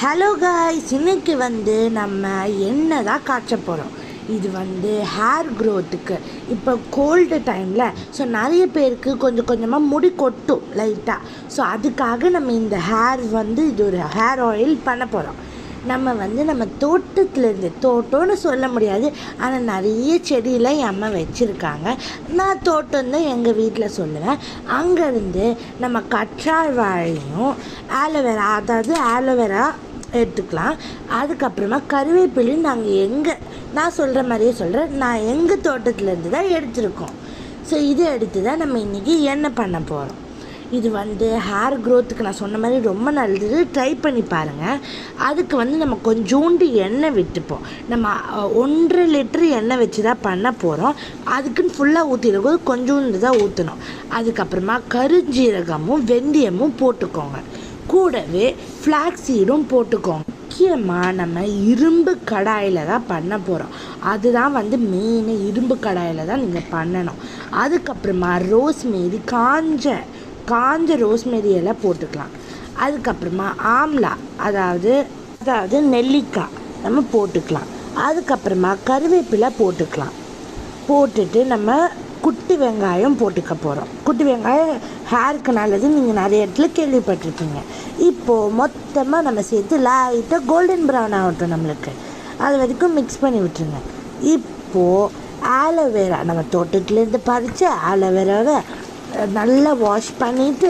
Hello guys, இன்னைக்கு நம்ம எண்ணெய் தான் காய்ச்ச போகிறோம். இது ஹேர் க்ரோத்துக்கு. இப்போ கோல்டு டைமில் ஸோ நிறைய பேருக்கு கொஞ்சம் கொஞ்சமாக முடி கொட்டும் லைட்டாக. ஸோ அதுக்காக நம்ம இந்த இது ஒரு ஹேர் ஆயில் பண்ண போகிறோம். நம்ம தோட்டத்துலேருந்து, தோட்டம்னு சொல்ல முடியாது, ஆனால் நிறைய செடியில் என் அம்மா வச்சுருக்காங்க. நான் தோட்டம் தான் எங்கள் வீட்டில் சொல்லுவேன். அங்கேருந்து நம்ம கற்றாழை வாழையும் ஆலோவேரா, அதாவது ஆலோவேரா எடுத்துக்கலாம். அதுக்கப்புறமா கருவேப்பிலையும் நான் சொல்கிற மாதிரியே சொல்கிறேன், நான் எங்கள் தோட்டத்துலேருந்து தான் எடுத்துருக்கோம். ஸோ இதை எடுத்து தான் நம்ம இன்றைக்கி எண்ணெய் பண்ண போகிறோம். இது ஹேர் க்ரோத்துக்கு நான் சொன்ன மாதிரி ரொம்ப நல்லது. ட்ரை பண்ணி பாருங்கள். அதுக்கு நம்ம கொஞ்சோண்டு எண்ணெய் விட்டுப்போம். நம்ம 1.5 லிட்டர் எண்ணெய் வச்சு தான் பண்ண போகிறோம். அதுக்குன்னு ஃபுல்லாக ஊற்றிருக்கும், கொஞ்சோண்டு தான் ஊற்றணும். அதுக்கப்புறமா கருஞ்சீரகமும் வெந்தயமும் போட்டுக்கோங்க. கூடவே ஃப்ளாக்ஸ் சீடும் போட்டுக்கோங்க. முக்கியமாக நம்ம இரும்பு கடாயில் தான் பண்ண போகிறோம். அதுதான் மெயின். இரும்பு கடாயில் தான் நீங்கள் பண்ணணும். அதுக்கப்புறமா ரோஸ்மேரி, காஞ்ச ரோஸ்மேரி எல்லாம் போட்டுக்கலாம். அதுக்கப்புறமா ஆம்லா, அதாவது நெல்லிக்காய் நம்ம போட்டுக்கலாம். அதுக்கப்புறமா கருவேப்பிலை போட்டுக்கலாம். போட்டுட்டு நம்ம குட்டி வெங்காயம் போட்டுக்க போகிறோம். குட்டி வெங்காயம் ஹேருக்கு நல்லது, நீங்கள் நிறைய இடத்துல கேள்விப்பட்டிருப்பீங்க. இப்போது மொத்தமாக நம்ம சேர்த்து லைட்டாக கோல்டன் ப்ரௌன் ஆகட்டும். நம்மளுக்கு அது வரைக்கும் மிக்ஸ் பண்ணி விட்டுருங்க. இப்போது ஆலோவேரா, நம்ம தோட்டத்துலேருந்து பறித்து ஆலோவேராவை நல்லா வாஷ் பண்ணிவிட்டு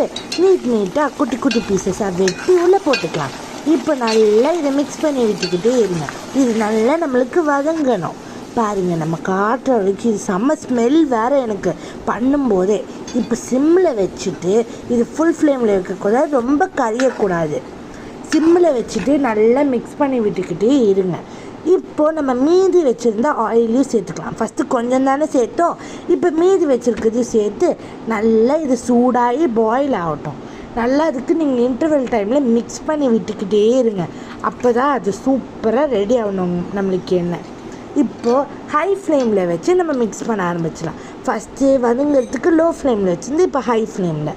நீட்டாக குட்டி குட்டி பீசஸாக வெட்டி உள்ளே போட்டுக்கலாம். இப்போ நல்லா இதை மிக்ஸ் பண்ணி விட்டுக்கிட்டே இருங்க. இது நல்லா நம்மளுக்கு வதங்கணும். பாருங்கள், நம்ம காட்டுற வரைக்கும் இது செம்ம ஸ்மெல் வேறு எனக்கு பண்ணும்போதே. இப்போ சிம்மில் வச்சுட்டு, இது ஃபுல் ஃப்ளேமில் வைக்கக்கூடாது, ரொம்ப கரியக்கூடாது. சிம்மில் வச்சுட்டு நல்லா மிக்ஸ் பண்ணி விட்டுக்கிட்டே இருங்க. இப்போது நம்ம மீதி வச்சுருந்தா ஆயிலையும் சேர்த்துக்கலாம். ஃபஸ்ட்டு கொஞ்சம் தானே சேர்த்தோம், இப்போ மீதி வச்சுருக்கிறதையும் சேர்த்து நல்லா இது சூடாகி பாயில் ஆகட்டும். நல்லா அதுக்கு நீங்கள் இன்டர்வல் டைமில் மிக்ஸ் பண்ணி விட்டுக்கிட்டே இருங்க. அப்போ தான் அது சூப்பராக ரெடி ஆகணும் நம்மளுக்கு எண்ணெய். இப்போது ஹை ஃப்ளேமில் வச்சு நம்ம மிக்ஸ் பண்ண ஆரம்பிச்சிடலாம். ஃபஸ்ட்டு வதங்கிறதுக்கு லோ ஃப்ளேமில் வச்சுருந்து இப்போ ஹை ஃப்ளேமில்.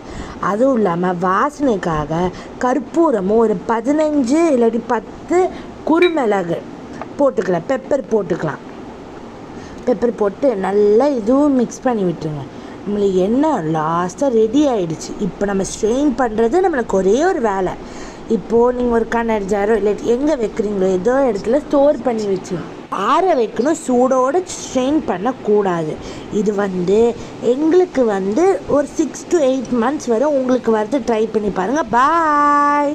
அதுவும் இல்லாமல் வாசனைக்காக கற்பூரமும் ஒரு 15 இல்லாட்டி 10 குறுமிளகு போட்டுக்கலாம். பெப்பர் போட்டுக்கலாம். பெப்பர் போட்டு நல்லா இதுவும் மிக்ஸ் பண்ணி விட்டுருங்க. நம்மளுக்கு எண்ணெய் லாஸ்ட்டாக ரெடி ஆகிடுச்சு. இப்போ நம்ம ஸ்ட்ரெயின் பண்ணுறது நம்மளுக்கு ஒரே ஒரு வேலை. இப்போது நீங்கள் ஒரு கண்ணாடி ஜாரோ இல்லாட்டி எங்கே வைக்கிறீங்களோ ஏதோ இடத்துல ஸ்டோர் பண்ணி வச்சுருங்க. ஆற வைக்கணும், சூடோடு ஸ்ட்ரெயின் பண்ணக்கூடாது. இது எங்களுக்கு ஒரு 6 to 8 months வரை உங்களுக்கு ட்ரை பண்ணி பாருங்கள். பாய்.